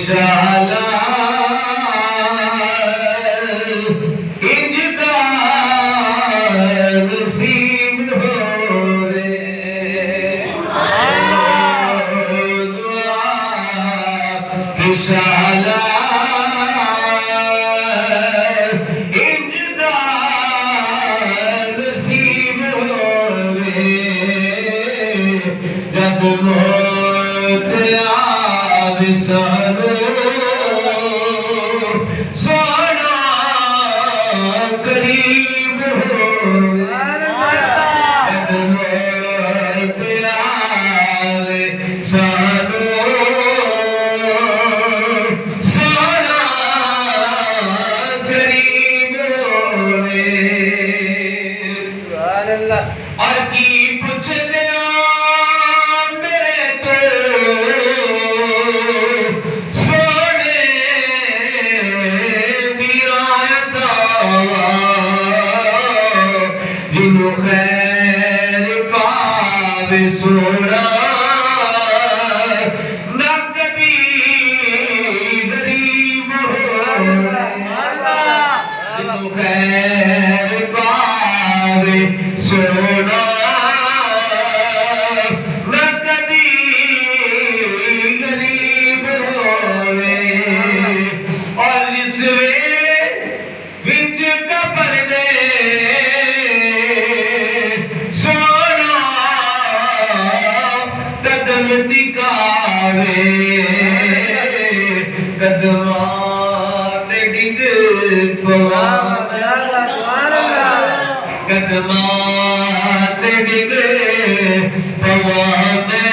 शाला इंजदा नसीब हो रे दुआ की शाला इंजदा नसीब हो रे जब मौत आवे सालो सोना करीब हो जब मौत आवे सालो सोना करीब हो सुभान अल्लाह। और की पूछ दिया मेरे तो सोने दिया दावा जिन्हों खैर पावे सोना ना कदी गरीब हो जिन्हों खैर पावे सोना ना कदी गरीब होवे और इस वेले विच कबर दे सोना कदम टिकावे कदमां ते डिग पवावे कदमां ते डिग पवावे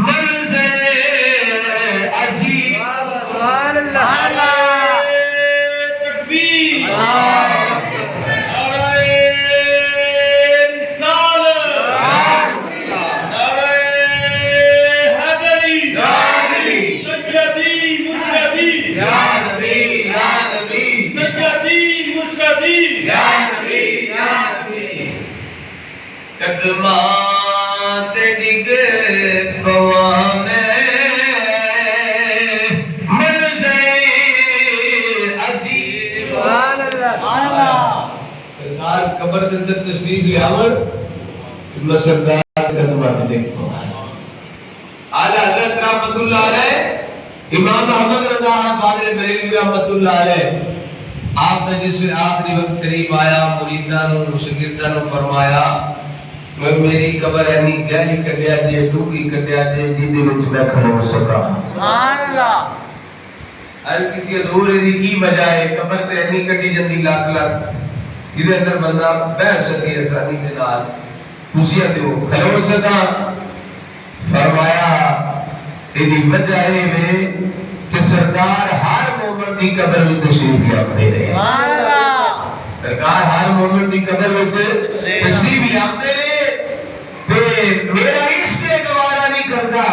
मंज़र अजीब सुभान अल्लाह तकबीर कदमां ते डिग पवावे मंज़र अजीब सुभान अल्लाह। सरकार कब्र के अंदर तशरीफ ले आवन मैं सरकार कदमां ते डिग पवावे आला हज़रत रहमतुल्लाह अलैह इमाम अहमद रज़ा फाज़िल बरेलवी रहमतुल्लाह अलैह आपने जिस आखिरी वक्त करीब आया मुरीदां नु शागिर्दां नु फरमाया मेरी कबर है नहीं गहरी कटिया जे डूंगी कटिया जे जिदे विच मैं खड़ो सका सुभान अल्लाह। अरे कितनी दूर है की मजा है कबर ते नहीं कटी जंदी लाख लाख जिदे अंदर बंदा बह सके आसानी दे नाल खुशियां दे खड़ो सका फरमाया एदी वजह है वे कि सरकार हर मोमिन दी कबर में तशरीफ लाते रहे सुभान अल्लाह। सरकार हर मोमिन दी कबर में तशरीफ लाते रहे ते मेरा इसलिए गवारा नहीं करता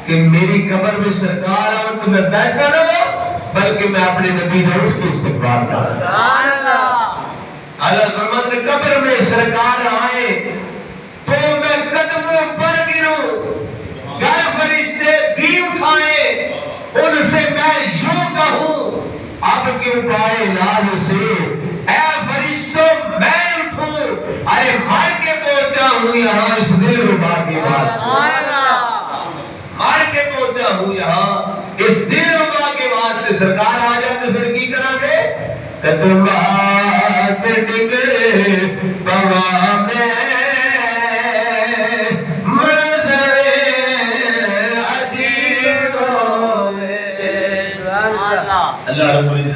कि मेरी कब्र में सरकार आए तो मैं बैठा रहूं बल्कि मैं अपने नबी का उठ के इस्तकबाल करूं सुभान अल्लाह। अल्लाह फरमाते कब्र में सरकार आए तो मैं कदमों पर गिरूं घर फरिश्ते भी उठाए उनसे मैं यूं कहूं अब क्यों पाए लाज से ऐ फरिश्तों मैं उठूं अरे मार के पहुंचा हूं यहाँ इस दिल रुबा के वास्ते मार के पहुंचा हूं यहाँ इस दिल रुबा के वास्ते सरकार आ जाते फिर की करांगे कदमां ते डिग पवावे मंज़र अजीब होवे सुभान अल्लाह। अल्लाह रब्बुल इज्जत